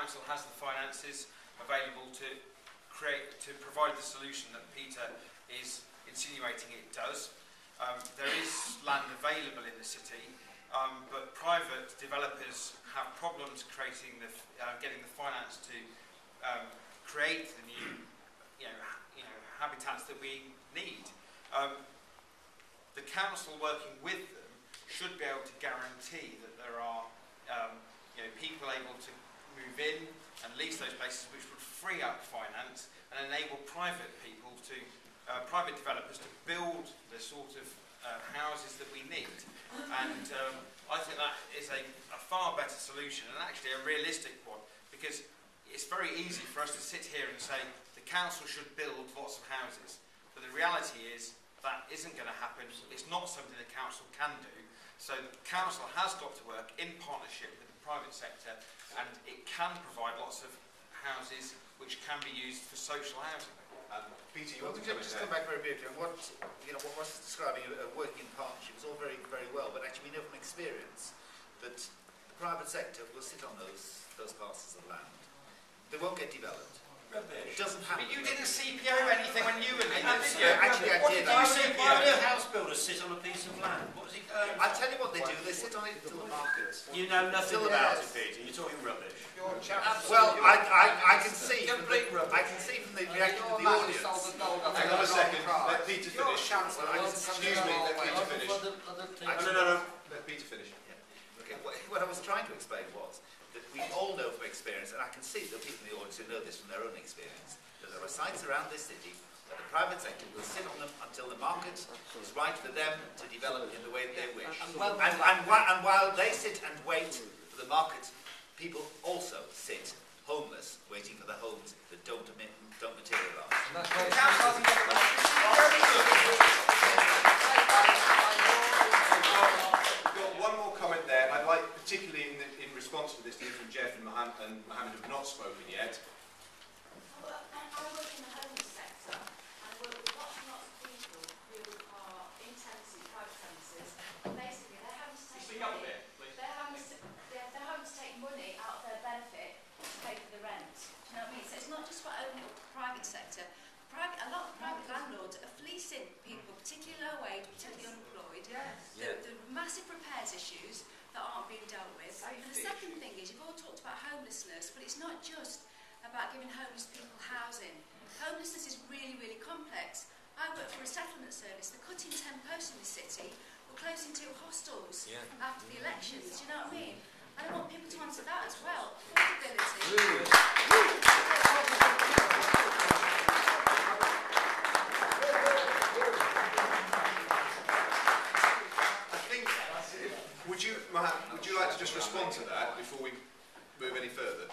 council has the finances available to provide the solution that Peter is insinuating it does. There is land available in the city, but private developers have problems creating getting the finance to create the new habitats that we need. The council working with them should be able to guarantee that there are people able to move in and lease those places, which would free up finance and enable private people to private developers to build the sort of houses that we need. And I think that is a far better solution, and actually a realistic one, because it's very easy for us to sit here and say the council should build lots of houses, but the reality is that isn't going to happen. It's not something the council can do. So the council has got to work in partnership with the private sector, and it can provide lots of houses which can be used for social housing. Peter, you want to come back very briefly on what what Ross is describing, working in partnership is all very, very well, but actually we know from experience that the private sector will sit on those parcels of land. They won't get developed. It doesn't happen. But you didn't CPO anything when you were in, did you? Actually, I did. Why do house builders sit on a piece of land? What is it? I'll tell you what they do. They sit on it until the market. You know nothing about it, Peter. You're talking rubbish. Well, I can see. I can see from the reaction of the audience. Hang on a second. Let Peter finish. Excuse me. Let Peter finish. No. Let Peter finish. Okay. What I was trying to explain was that we all know from experience, and I can see the people in the audience who know this from their own experience, that there are sites around this city that the private sector will sit on them until the market is right for them to develop in the way they wish. And while they sit and wait for the market, people also sit homeless, waiting for the homes that don't materialise. One more comment there. I'd like, particularly in response to this, to hear from Jeff and Mohammed have not spoken yet. Well, I work in the homeless sector, and I work with lots and lots of people who are in tenancy, private tenancies, and basically they're having to take money. They're having to take money out of their benefit to pay for the rent. Do you know what I mean? So it's not just for only the private sector. A lot of private landlords are fleecing people, particularly low wage, particularly unemployed. The massive repairs issues that aren't being dealt with. And the second thing is, you've all talked about homelessness, but it's not just about giving homeless people housing. Homelessness is really, really complex. I work for a settlement service. They're cutting 10 posts in the city. We're closing 2 hostels after the elections. Do you know what I mean? And I want people to answer that as well. Affordability. Would you like to just respond to that before we move any further?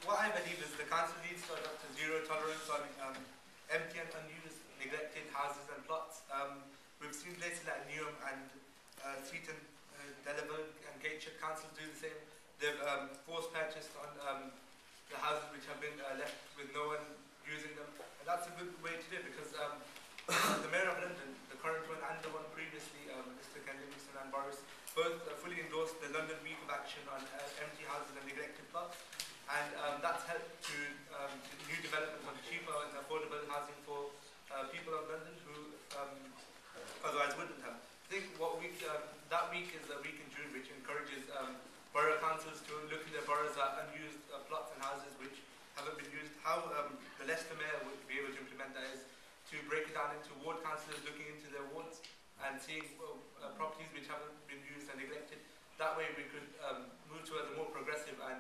What I believe is the council needs to adopt a zero tolerance on empty and unused, neglected houses and plots. We've seen places like Newham and Seaton, Delavan and Gateshead councils do the same. They've forced purchased on the houses which have been left with no one using them. And that's a good way to do it, because the Mayor of London, the current one and the one previously, Mr. Ken Livingstone and Boris, both fully endorsed the London Week of Action on empty houses and neglected plots, and that's helped to new development of cheaper and affordable housing for people of London who otherwise wouldn't have. I think that week is a week in June which encourages borough councils to look in their boroughs at unused plots and houses which haven't been used. How the Leicester Mayor would be able to implement that is to break it down into ward councillors looking into their wards and seeing properties which haven't been used and neglected. That way we could move towards a more progressive and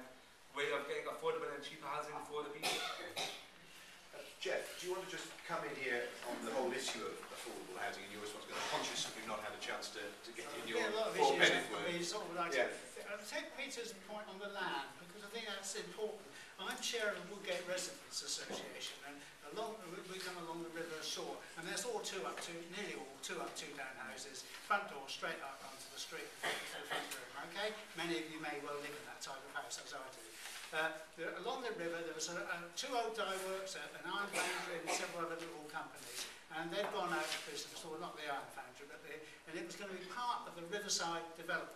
way of getting affordable and cheaper housing for the people. Jeff, do you want to just come in here on the whole issue of affordable housing and your responsibility? I'm conscious that we've not had a chance to get in your four-minute word. I'll take Peter's point on the land, because I think that's important. I'm chair of the Woodgate Residents Association, and we come along the River Soar, and there's nearly all two up, two down houses, front door straight up onto the street, the front room, okay? Many of you may well live in that type of house, as I do. Along the river there was 2 old dye works, an iron foundry and several other little companies, and they've gone out of business, or not the iron foundry, but and it was going to be part of the riverside development.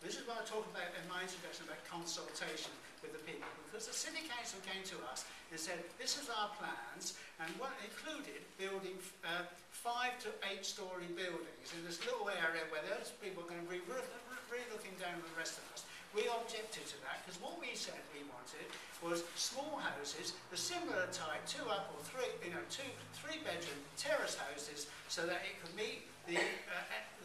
This is what I talk about in my introduction about consultation. with the people, because the City Council came to us and said, this is our plans, and what included building 5 to 8 story buildings in this little area where those people are going to be really looking down on the rest of us. We objected to that because what we said we wanted was small houses, a similar type, 2 up or 3, 3 bedroom terrace houses, so that it could meet the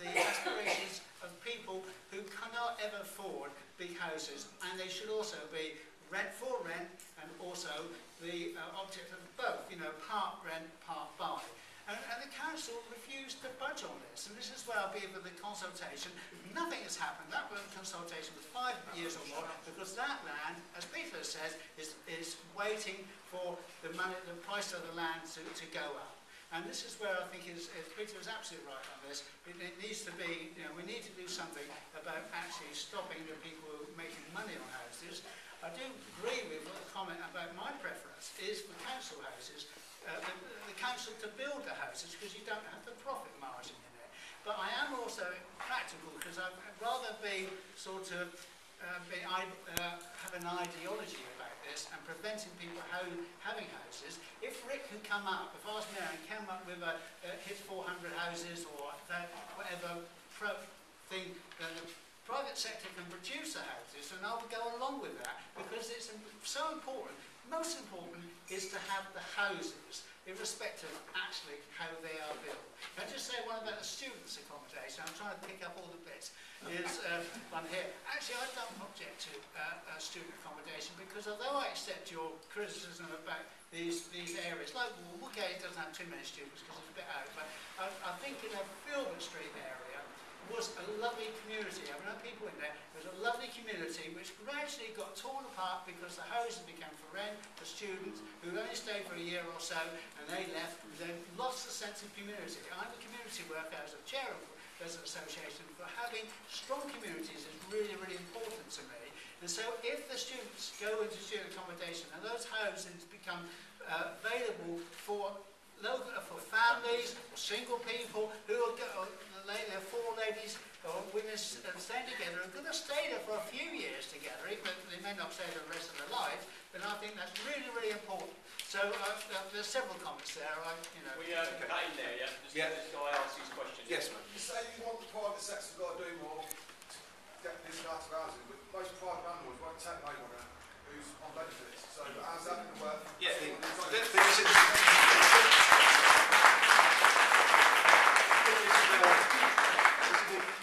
aspirations of people who cannot ever afford big houses, and they should also be rent for rent, and also the object of both, part rent, part buy. And the council refused to budge on this, and this is where I'll be with the consultation. Nothing has happened. That consultation was 5 years or more, because that land, as Peter says, is waiting for the price of the land to go up. And this is where I think Peter is absolutely right on this. It needs to be, we need to do something about actually stopping the people who are making money on houses. I do agree with the comment about my preference is for council houses, the council to build the houses, because you don't have the profit margin in it. But I am also practical, because I'd rather be sort of have an ideology about this and preventing people having houses. If Rick can come up, if I was mayor and came up with his 400 houses or whatever thing, then the private sector can produce the houses, and I would go along with that, because it's so important. Most important is to have the houses, irrespective of actually how they are built. Can I just say one about the students' accommodation? I'm trying to pick up all the bits. Is one here. Actually, I don't object to student accommodation, because although I accept your criticism about these areas, like Woolgate doesn't have too many students because it's a bit out, but I think in a Filbert Street area was a lovely community. I mean, people in there. It was a lovely community which gradually got torn apart because the houses became for rent for students who only stayed for a year or so, and they left. They lost the sense of community. I'm a community worker as a chair of the association, but having strong communities is really, really important to me. And so if the students go into student accommodation and those houses become available for families, or single people who are four ladies or women staying together, are going to stay there for a few years together, even though they may not stay there the rest of their lives, then I think that's really, really important. So there's several comments there. We got in there, yeah? This guy asks his question. Yes, ma'am. You say you want the private sector got to do more to get people out of housing, but most private landlords won't take anyone who's on benefits. So how's that going to work? Yeah,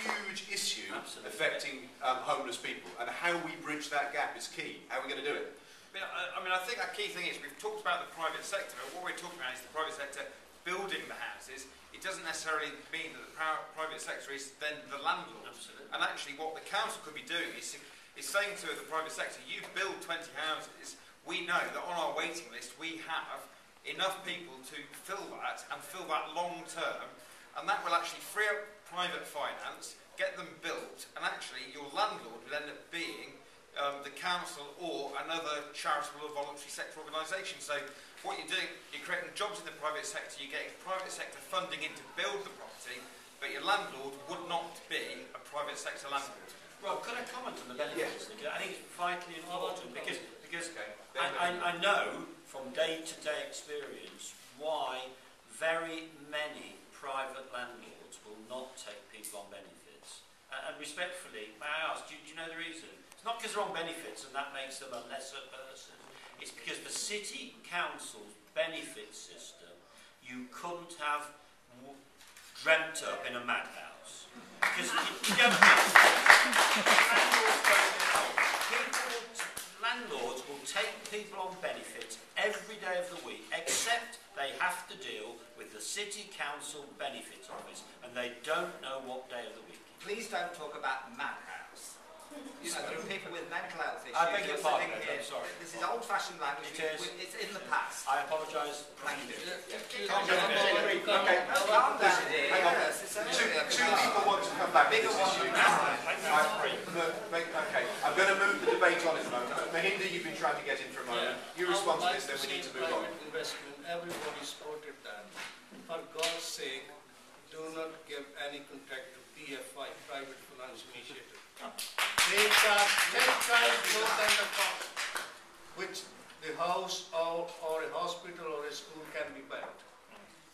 huge issue affecting homeless people, and how we bridge that gap is key. How are we going to do it? I mean, I think a key thing is we've talked about the private sector, but what we're talking about is the private sector building the houses. It doesn't necessarily mean that the private sector is then the landlord. Absolutely. And actually what the council could be doing is saying to the private sector, you build 20 houses, we know that on our waiting list we have enough people to fill that, and fill that long term, and that will actually free up private finance, get them built, and actually your landlord will end up being the council or another charitable or voluntary sector organisation. So what you're doing, you're creating jobs in the private sector, you're getting private sector funding in to build the property, but your landlord would not be a private sector landlord. Rob, can I comment on the benefits? Yes. I think it's vitally important because I know from day-to-day experience why very many private landlords will not take people on benefits. And respectfully, may I ask, do you know the reason? It's not because they're on benefits and that makes them a lesser person. It's because the city council's benefit system you couldn't have dreamt up in a madhouse. Because landlords will take people on benefits every day of the week, except they have to deal with the city council benefits office, and they don't know what day of the week. Please don't talk about madhouse. You know, there are people with mental health issues. I beg your pardon, I'm sorry. This is old-fashioned language. It's in the past. I apologise. Thank you. Calm down. Okay. Calm down. Hang on. Two people want to come back to this issue. Okay. I'm going to move the debate on at the moment. Mahinder, you've been trying to get in for a moment. You respond to this, then we need to move on. Investment, everybody supported that. For God's sake, do not give any contract to PFI, Private Financial Initiative. They charge 10 times more than the cost. house or a hospital or a school can be built.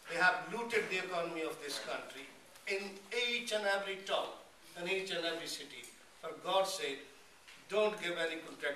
They have looted the economy of this country in each and every town and each and every city. For God's sake, don't give any contract